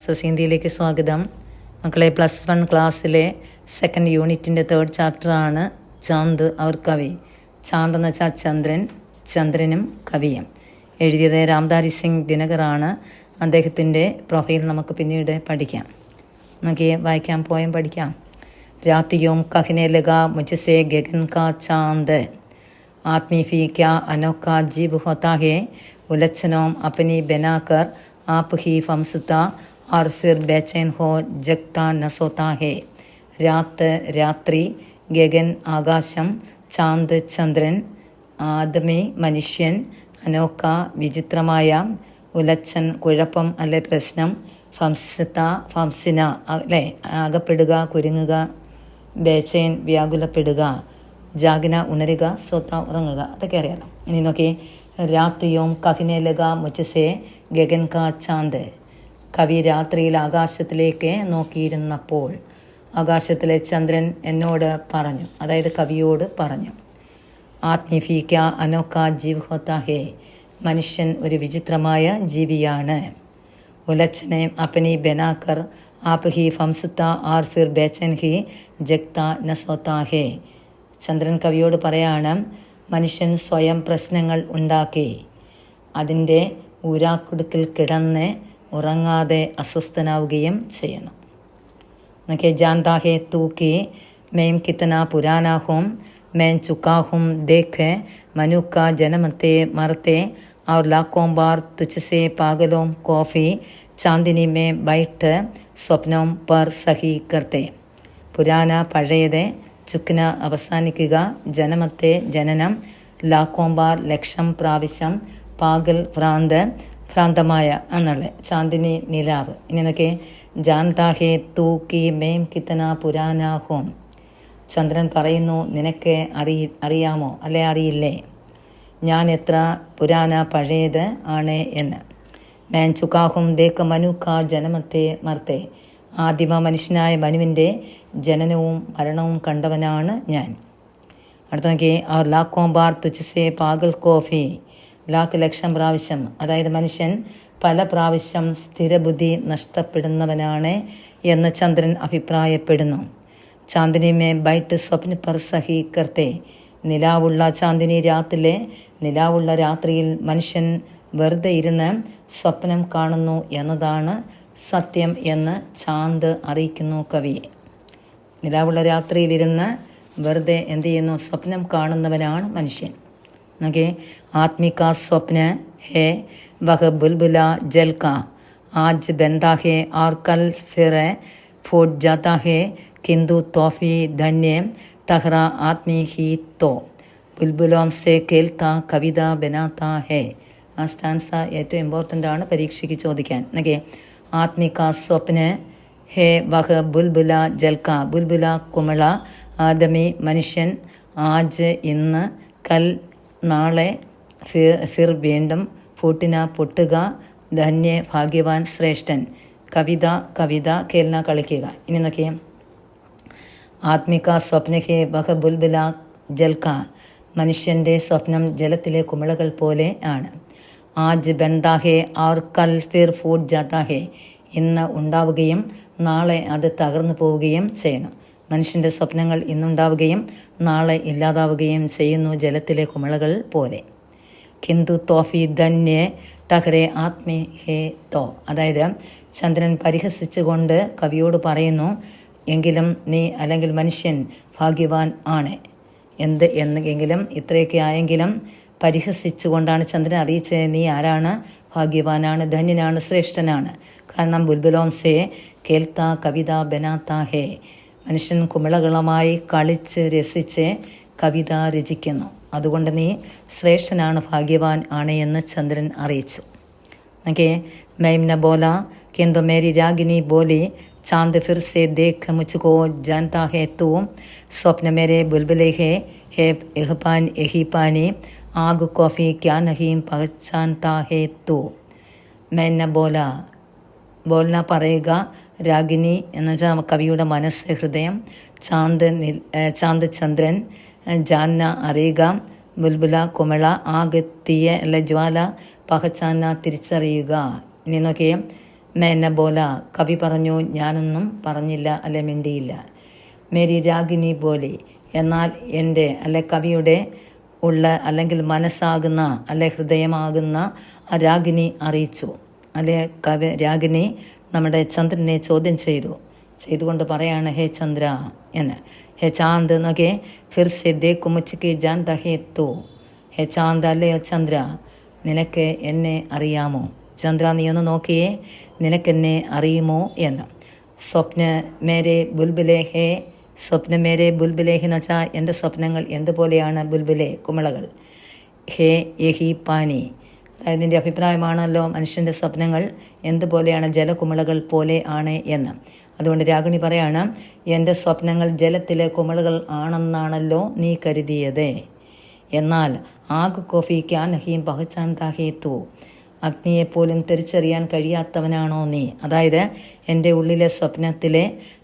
ഹിന്ദിയിലേക്ക് സ്വാഗതം. മക്കളെ, +1 ക്ലാസ്സിലെ സെക്കൻഡ് യൂണിറ്റിൻ്റെ 3rd ചാപ്റ്ററാണ് ചാന്ദ് അവർ കവി. ചാന്ദ് എന്ന് വെച്ചാൽ ചന്ദ്രൻ, ചന്ദ്രനും കവിയും. എഴുതിയത് രാംധാരി സിംഗ് ദിനകറാണ്. അദ്ദേഹത്തിൻ്റെ പ്രൊഫൈൽ നമുക്ക് പിന്നീട് പഠിക്കാം. നോക്കിയേ, വായിക്കാം, പോയം പഠിക്കാം. രാത്തിയോം കഹ്നെ ലഗാ മുझसे ഗഗൻ കാ ചാന്ദ്, आदमी भी क्या अनोखा जीव होता है, उलझनों अपनी बनाकर आप ही फमसता और फिर बेचैन हो जगता न सोता है. രാത്ത് രാത്രി, ഗഗൻ ആകാശം, ചാന്ദ് ചന്ദ്രൻ, ആദമി മനുഷ്യൻ, അനോക്ക വിചിത്രമായ, ഉലച്ചൻ കുഴപ്പം അല്ലെ പ്രശ്നം, ഫംസിത ഫംസിന അല്ലെ അകപ്പെടുക കുരുങ്ങുക, ബേച്ചൈൻ വ്യാകുലപ്പെടുക, ജാഗന ഉണരുക, സ്വത്ത ഉറങ്ങുക, അതൊക്കെ അറിയാലോ. ഇനി നോക്കി, രാത്രിയോം കഹ്നെ ലഗാ മുझसे ഗഗൻ കാ ചാന്ദ്. കവി രാത്രിയിൽ ആകാശത്തിലേക്ക് നോക്കിയിരുന്നപ്പോൾ ആകാശത്തിലെ ചന്ദ്രൻ എന്നോട് പറഞ്ഞു, അതായത് കവിയോട് പറഞ്ഞു. ആത്മി ഭി ക്യാ അനോഖാ ജീവ് ഹോത്താ ഹേ, മനുഷ്യൻ ഒരു വിചിത്രമായ ജീവിയാണ്. ഉലച്ചനെ അപ്പനി ബനാക്കർ ആപ് ഹി ഫംസത്ത ആർ ഫിർ ബേച്ചൻ ഹി ജഗ്ത ന സോത്താ ഹേ. ചന്ദ്രൻ കവിയോട് പറയാണ്, മനുഷ്യൻ സ്വയം പ്രശ്നങ്ങൾ ഉണ്ടാക്കി അതിൻ്റെ ഊരാക്കുടുക്കിൽ കിടന്ന് ഉറങ്ങാതെ അസ്വസ്ഥനാവുകയും ചെയ്യുന്നു. എന്നൊക്കെ ജാൻതാ ഹേ തൂക്കി മേം കിത്തന പുരാനാഹും मैं चुका हूँ देख मनु का जनमते मरते और लाखों बार तुझसे पागलों कॉफ़ी चांदनी में बैठ സ്വപ്നം पर സഹി करते. പുരാന പഴയത്, ചുക്കിന അവസാനിക്കുക, ജനമത്തെ ജനനം, ലാക്കോംബാർ ലക്ഷം പ്രാവശ്യം, പാകൽ ഭ്രാന്ത് ഭ്രാന്തമായ എന്നുള്ള, ചാന്ദിനി നിലാവ്. ഇനി എന്നൊക്കെ ജാൻതാഹേ തൂക്കി മേം കിത്തന പുരാനാഹോം. ചന്ദ്രൻ പറയുന്നു, നിനക്ക് അറിയാമോ അല്ലെ അറിയില്ലേ ഞാൻ എത്ര പുരാന പഴയത് ആണ് എന്ന്. മേൻ ചുക്കാഹും ദേക്ക് മനു കാ ജനമത്തെ മർത്തെ. ആദിമ മനുഷ്യനായ മനുവിൻ്റെ ജനനവും മരണവും കണ്ടവനാണ് ഞാൻ. അടുത്ത നോക്കി, അവർ ലാക്കോംബാർ തുച്ഛസേ പാഗൽ കോഫി. ലാക്ക് ലക്ഷം പ്രാവശ്യം, അതായത് മനുഷ്യൻ പല പ്രാവശ്യം സ്ഥിരബുദ്ധി നഷ്ടപ്പെടുന്നവനാണ് എന്ന് ചന്ദ്രൻ അഭിപ്രായപ്പെടുന്നു. ചാന്ദിനി മേ ബൈട്ട് സ്വപ്ന പർ സഹി കർത്തെ. നിലാവുള്ള ചാന്ദിനി രാത്തിലെ നിലാവുള്ള രാത്രിയിൽ മനുഷ്യൻ വെറുതെ ഇരുന്ന് സ്വപ്നം കാണുന്നു എന്നതാണ് സത്യം എന്ന് ചാന്ദ് അറിയിക്കുന്നു കവിയെ. നിലാവുള്ള രാത്രിയിലിരുന്ന് വെറുതെ എന്ത് ചെയ്യുന്നു, സ്വപ്നം കാണുന്നവനാണ് മനുഷ്യൻ. നോക്കെ, ആത്മിക സ്വപ്ന ഹേ വഹ ബുൽബുല ജൽ കാ ആജ് ബന്ദാ ഹേ और कल फिर फूट जाता है किंतु तोहफी धन्य ठहरा आदमी ही तो बुलबुलों से खेलता കവിത ബനാത്താ ഹേ. ആ സ്റ്റാൻസ ഏറ്റവും ഇമ്പോർട്ടൻ്റ് ആണ് പരീക്ഷയ്ക്ക് ചോദിക്കാൻ. നോക്കെ, ആത്മിക സ്വപ്ന ഹേ വഹ ബുൽബുല ജൽക്ക. ബുൽബുല കുമിള, ആദമി മനുഷ്യൻ, ആജ് ഇന്ന്, കൽ നാളെ, ഫിർ വീണ്ടും, ഫൂട്ടിന പൊട്ടുക, ധന്യ ഭാഗ്യവാൻ ശ്രേഷ്ഠൻ, കവിത കവിത കേൾന കളിക്കുക. ഇനി നോക്കിയേ, ആത്മിക സ്വപ്ന ഹേ വഹ ബുൽബുല ജൽക്ക. മനുഷ്യൻ്റെ സ്വപ്നം ജലത്തിലെ കുമിളകൾ പോലെ ആണ്. ആജ് ബന്ദാ ഹേ और कल फिर फूट जाता है. ഇന്ന് ഉണ്ടാവുകയും നാളെ അത് തകർന്നു പോവുകയും ചെയ്യുന്നു. മനുഷ്യൻ്റെ സ്വപ്നങ്ങൾ ഇന്നുണ്ടാവുകയും നാളെ ഇല്ലാതാവുകയും ചെയ്യുന്നു, ജലത്തിലെ കുമിളകൾ പോലെ. കിന്തു തോഫി ധന്യ ടഹ്റെ ആത്മി ഹേ തോ. അതായത് ചന്ദ്രൻ പരിഹസിച്ചുകൊണ്ട് കവിയോട് പറയുന്നു, എങ്കിലും നീ അല്ലെങ്കിൽ മനുഷ്യൻ ഭാഗ്യവാൻ ആണ്. എന്നെങ്കിലും ഇത്രയൊക്കെ ആയെങ്കിലും പരിഹസിച്ചുകൊണ്ടാണ് ചന്ദ്രൻ അറിയിച്ചത്, നീ ആരാണ്, ഭാഗ്യവാനാണ്, ധന്യനാണ്, ശ്രേഷ്ഠനാണ്. കാരണം ബുൽബുലോംസെ കേൾത്ത കവിത ബനാത്താ ഹേ. മനുഷ്യൻ കുമിളകളുമായി കളിച്ച് രസിച്ച് കവിത രചിക്കുന്നു, അതുകൊണ്ട് നീ ശ്രേഷ്ഠനാണ്, ഭാഗ്യവാൻ ആണ് എന്ന് ചന്ദ്രൻ അറിയിച്ചു. ഓക്കെ, मैम बोला किंतु मेरी रागिनी बोली चांद फिर से देख मुझको जानता है तू स्वप्न मेरे बुलबुले है यही पानी आग कॉफ़ी क्या नहीं पहचानता है तू. मैंने बोला ബോൽന പറയുക, രാഗിനി എന്ന് വെച്ചാൽ കവിയുടെ മനസ്സ്, ഹൃദയം, ചാന്ദ് ചന്ദ്രൻ, ജാന്ന അറിയുക, ബുൽബുല കുമിള, ആഗ് തീയ അല്ലെ ജ്വാല, പഹച്ചാന തിരിച്ചറിയുക. ഇനി നോക്കിയേ, മേന ബോല, കവി പറഞ്ഞു, ഞാനൊന്നും പറഞ്ഞില്ല, അല്ലെ മിണ്ടിയില്ല. മേരി രാഗിനി ബോലി, എന്നാൽ എൻ്റെ അല്ലെ കവിയുടെ ഉള്ള അല്ലെങ്കിൽ മനസ്സാകുന്ന അല്ലെ ഹൃദയമാകുന്ന ആ രാഗിനി അറിയിച്ചു. അല്ലെ രാഗിനി നമ്മുടെ ചന്ദ്രനെ ചോദ്യം ചെയ്തുകൊണ്ട് പറയാണ്, ഹേ ചന്ദ്ര എന്ന്. ഹേ ചാന്ത് നോക്കെ ഫിർ സെ ദേക്കു മുച്ചക്ക് ജാൻ ദഹേ തോ. ഹേ ചാന്ത്, അല്ലയോ ചന്ദ്ര, നിനക്ക് എന്നെ അറിയാമോ? ചന്ദ്ര, നീ ഒന്ന് നോക്കിയേ, നിനക്കെന്നെ അറിയുമോ എന്ന്. സ്വപ്ന മേരെ ബുൽബുലേ ഹേ, സ്വപ്ന മേരെ ബുൽബുലേ എന്ന് വെച്ചാൽ എൻ്റെ സ്വപ്നങ്ങൾ എന്തുപോലെയാണ്? ബുൽബുലേ, കുമിളകൾ. ഹേ യഹി പാനി, അതായത് നിൻ്റെ അഭിപ്രായമാണല്ലോ മനുഷ്യൻ്റെ സ്വപ്നങ്ങൾ എന്തുപോലെയാണ്? ജലകുമിളകൾ പോലെ ആണ് എന്ന്. അതുകൊണ്ട് രാഗിണി പറയാണ്, എൻ്റെ സ്വപ്നങ്ങൾ ജലത്തിലെ കുമിളകൾ ആണെന്നാണല്ലോ നീ കരുതിയത്. എന്നാൽ ആഗ് കോഫി ക്യാ നഹീം പഹച്ചാൻ താഹേ തൂ, അഗ്നിയെപ്പോലും തിരിച്ചറിയാൻ കഴിയാത്തവനാണോ നീ? അതായത് എൻ്റെ ഉള്ളിലെ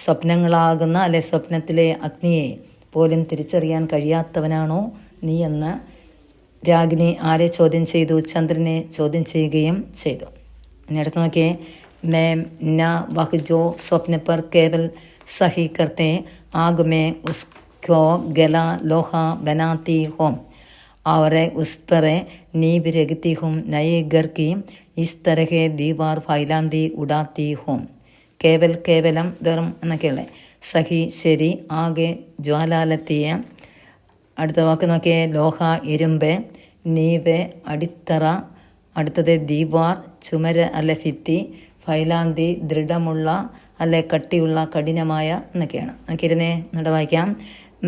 സ്വപ്നങ്ങളാകുന്ന അല്ലെ സ്വപ്നത്തിലെ അഗ്നിയെ പോലും തിരിച്ചറിയാൻ കഴിയാത്തവനാണോ നീ എന്ന് രാഗിനി ആരെ ചോദ്യം ചെയ്തു? ചന്ദ്രനെ ചോദ്യം ചെയ്യുകയും ചെയ്തു. ഇനി അടുത്ത് നോക്കിയേ, मैं ना वह जो स्वप्न पर केवल सही करते आग में उसको गला लोहा बनाती हूँ और उस पर नींव रखती हूँ नए घर की इस तरह दीवार फैलांदी उड़ाती हूँ. കേവലം വെറും എന്നൊക്കെയുള്ള സഹി ശരി, ആകെ ജ്വാലാലത്തിയ. അടുത്ത വാക്ക് നോക്കിയേ, ലോഹ ഇരുമ്പ്, നീവ് അടിത്തറ, അടുത്തത് ദീവാർ ചുമര് അല്ലെ ഭിത്തി, ഫൈലാന്തി ദൃഢമുള്ള അല്ലെ കട്ടിയുള്ള കഠിനമായ എന്നൊക്കെയാണ്. നോക്കിയിരുന്നേ, എന്നിട്ട് വായിക്കാം.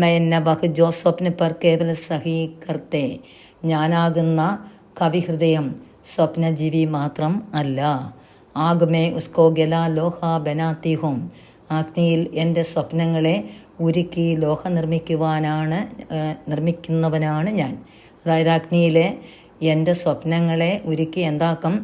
मैंने वह जो स्वप्न पर केवल सही करते, ഞാനാകുന്ന കവിഹൃദയം സ്വപ്നജീവി മാത്രം അല്ല. ആഗ് മേ ഉസ്കോ ഗല ലോഹ ബനാത്തി ഹും, അഗ്നിയിൽ എൻ്റെ സ്വപ്നങ്ങളെ ഉരുക്കി ലോഹ നിർമ്മിക്കുന്നവനാണ് ഞാൻ. അതായത് അഗ്നിയിലെ എൻ്റെ സ്വപ്നങ്ങളെ ഉരുക്കി എന്താക്കും?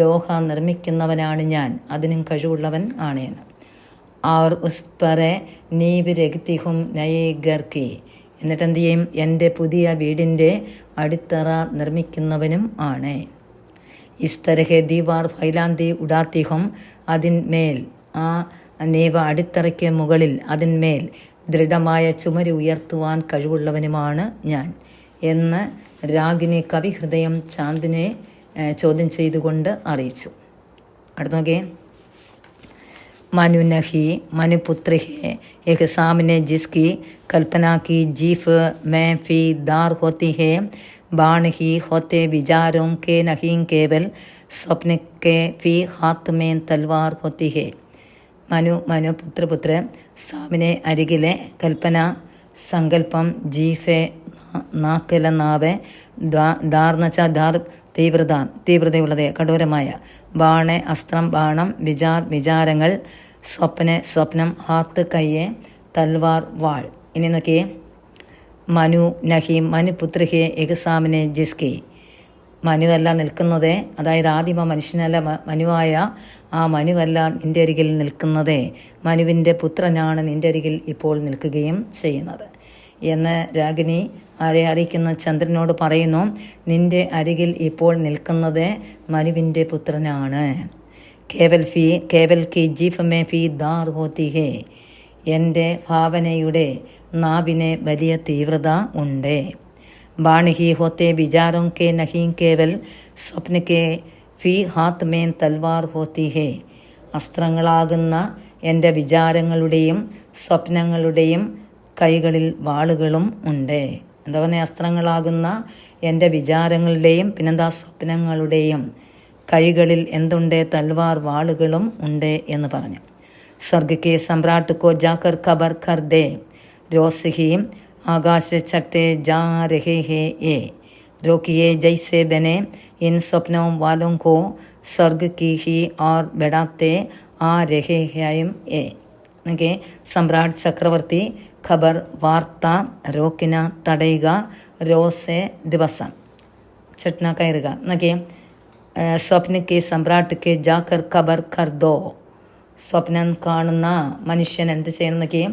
ലോഹ നിർമ്മിക്കുന്നവനാണ് ഞാൻ, അതിനും കഴിവുള്ളവൻ ആണ് എന്ന്. और उस पर नींव रखती हूँ नए घर की, എന്നിട്ട് എന്ത് ചെയ്യും? എൻ്റെ പുതിയ വീടിൻ്റെ അടിത്തറ നിർമ്മിക്കുന്നവനും ആണ്. ഇസ് തരഹെ ദീവാർ ഫൈലാന്തി ഉഡാത്തി ഹും, അതിന്മേൽ ആ നീവ അടിത്തറയ്ക്ക് മുകളിൽ അതിന്മേൽ ദൃഢമായ ചുമര് ഉയർത്തുവാൻ കഴിവുള്ളവനുമാണ് ഞാൻ എന്ന് രാഗിനി കവിഹൃദയം ചാന്ദിനെ ചോദ്യം ചെയ്തുകൊണ്ട് അറിയിച്ചു. അടുത്ത നോക്കിയേ, मनु नहीं मनु पुत्र है एक सामने जिसकी कल्पना की जीफ में फी दार होती है, बाण ही होते विचारों के नहीं केवल स्वप्न के फी हाथ में तलवार होती है. മനു പുത്ര സാമിനെ അരികിലെ, കൽപ്പന സങ്കല്പം, ജീഫെ നാക്കല നാവ്, ദാർ എന്ന് വെച്ചാൽ ദാർ തീവ്രതയുള്ളത് കഠോരമായ, ബാണ അസ്ത്രം ബാണം, വിചാരങ്ങൾ, സ്വപ്നം ഹാത്ത് കയ്യെ, തൽവാർ വാൾ. ഇനി നോക്കിയേ, മനു നഹി മനു പുത്രഹെ എഹ്സാമിനെ ജിസ്കി, മനുവല്ല നിൽക്കുന്നത്, അതായത് ആദിമ മനുഷ്യനല്ല മനുവായ ആ മനുവല്ല നിൻ്റെ അരികിൽ നിൽക്കുന്നത്, മനുവിൻ്റെ പുത്രനാണ് നിൻ്റെ അരികിൽ ഇപ്പോൾ നിൽക്കുകയും ചെയ്യുന്നത് എന്ന് രാഗിനി ആരെ അറിയിക്കുന്ന ചന്ദ്രനോട് പറയുന്നു. നിൻ്റെ അരികിൽ ഇപ്പോൾ നിൽക്കുന്നത് മനുവിൻ്റെ പുത്രനാണ്. കേവൽ കി ജീഫ് മേ ഫി ദാർ ഹോത്തി ഹേ, എൻ്റെ ഭാവനയുടെ നാവിന് വലിയ തീവ്രത ഉണ്ട്. बाण ही होते विचारों के नहीं केवल स्वप्न के फी हाथ में तलवार होती है, അസ്ത്രങ്ങളാകുന്ന എൻ്റെ വിചാരങ്ങളുടെയും സ്വപ്നങ്ങളുടെയും കൈകളിൽ വാളുകളും ഉണ്ട്. എന്താ പറഞ്ഞാൽ? അസ്ത്രങ്ങളാകുന്ന എൻ്റെ വിചാരങ്ങളുടെയും പിന്നെന്താ സ്വപ്നങ്ങളുടെയും കൈകളിൽ എന്തുണ്ട്? തൽവാർ വാളുകളും ഉണ്ട് എന്ന് പറഞ്ഞു. സ്വർഗ് കെ സമ്രാട്ട് കോ ജാക്കർ ഖബർ കർ ദേ, रोज ही आकाश छटते जा रहे हैं ये, रोकिए जैसे बने इन सपनों वालों को स्वर्ग की ही और बढ़ाते आ रहे हैं ये. ഓക്കെ, സമ്രാട്ട് ചക്രവർത്തി ഖബർ വാർത്ത, റോക്കിന തടയുക, റോസെ ദിവസം ചട്ന കയറുക. നോക്കിയേ, സ്വപ്നക്ക് സമ്രാട്ട്ക്ക് ജാക്കർ ഖബർ കർ ദോ, സ്വപ്നം കാണുന്ന മനുഷ്യൻ എന്ത് ചെയ്യണം നോക്കിയേ?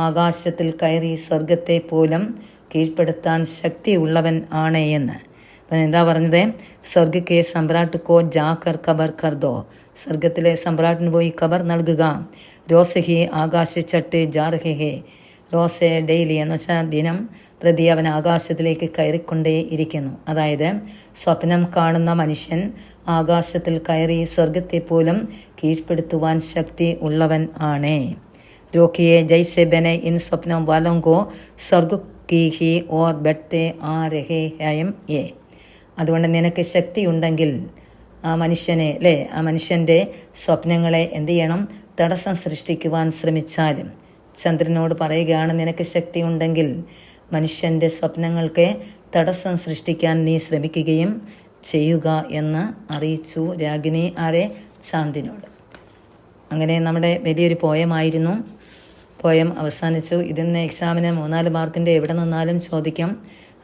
ആകാശത്തിൽ കയറി സ്വർഗത്തെ പോലും കീഴ്പ്പെടുത്താൻ ശക്തിയുള്ളവൻ ആണ് എന്ന്. അപ്പം എന്താ പറഞ്ഞത്? സ്വർഗ കെ സമ്രാട്ട് കോ ജാക്കർ ഖബർ കർദോ, സ്വർഗത്തിലെ സമ്രാട്ടിന് പോയി ഖബർ നൽകുക. റോസ് ഹി ആകാശ ചട്ട് ജാ രഹേ ഹേ, റോസെ ഡെയിലി എന്ന് വെച്ചാൽ ദിനം പ്രതി അവൻ ആകാശത്തിലേക്ക് കയറിക്കൊണ്ടേ ഇരിക്കുന്നു. അതായത് സ്വപ്നം കാണുന്ന മനുഷ്യൻ ആകാശത്തിൽ കയറി സ്വർഗത്തെ പോലും കീഴ്പ്പെടുത്തുവാൻ ശക്തി ഉള്ളവൻ ആണ്. रोकिए जैसे बने इन सपनों वालों को स्वर्ग की ही और बैठते आ रहे हैं ये. അതുകൊണ്ട് നിനക്ക് ശക്തി ഉണ്ടെങ്കിൽ ആ മനുഷ്യനെ ആ മനുഷ്യൻ്റെ സ്വപ്നങ്ങളെ എന്ത് ചെയ്യണം? തടസ്സം സൃഷ്ടിക്കുവാൻ ശ്രമിച്ചാലും. ചന്ദ്രനോട് പറയുകയാണ്, നിനക്ക് ശക്തി ഉണ്ടെങ്കിൽ മനുഷ്യൻ്റെ സ്വപ്നങ്ങൾക്ക് തടസ്സം സൃഷ്ടിക്കാൻ നീ ശ്രമിക്കുകയും ചെയ്യുക എന്ന് അറിയിച്ചു രാഗിനി ചാന്ദിനോട്. അങ്ങനെ നമ്മുടെ വലിയൊരു പോയമായിരുന്നു. പോയം അവസാനിച്ചു. ഇതിന്ന് എക്സാമിന് 3-4 മാർക്കിൻ്റെ എവിടെ നിന്നാലും ചോദിക്കാം.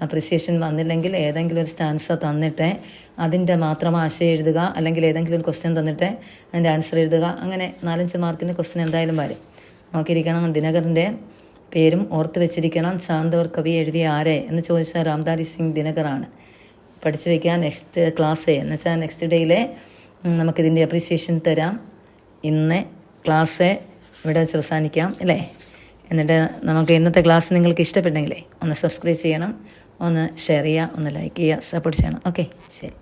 അപ്രിസിയേഷൻ വന്നില്ലെങ്കിൽ ഏതെങ്കിലും ഒരു സ്റ്റാൻസ തന്നിട്ട് അതിൻ്റെ മാത്രം ആശയം എഴുതുക, അല്ലെങ്കിൽ ഏതെങ്കിലും ഒരു ക്വസ്റ്റ്യൻ തന്നിട്ട് അതിൻ്റെ ആൻസർ എഴുതുക. അങ്ങനെ 4-5 മാർക്കിൻ്റെ ക്വസ്റ്റ്യൻ എന്തായാലും വരും. നോക്കിയിരിക്കണം. ദിനകറിൻ്റെ പേരും ഓർത്ത് വെച്ചിരിക്കണം. ചാന്ദ് അവർ കവി എഴുതിയ ആരെ എന്ന് ചോദിച്ചാൽ രാംധാരി സിംഗ് ദിനകറാണ്. പഠിച്ചു വയ്ക്കുക. നെക്സ്റ്റ് ക്ലാസ് എന്ന് വെച്ചാൽ നെക്സ്റ്റ് ഡേയിലെ നമുക്കിതിൻ്റെ അപ്രിസിയേഷൻ തരാം. ഇന്ന് ക്ലാസ് ഇവിടെ വെച്ച് അവസാനിക്കാം അല്ലേ? എന്നിട്ട് നമുക്ക് ഇന്നത്തെ ക്ലാസ് നിങ്ങൾക്ക് ഇഷ്ടപ്പെട്ടെങ്കിലേ ഒന്ന് സബ്സ്ക്രൈബ് ചെയ്യണം, ഒന്ന് ഷെയർ ചെയ്യുക, ഒന്ന് ലൈക്ക് ചെയ്യുക, സപ്പോർട്ട് ചെയ്യണം. ഓക്കെ, ശരി.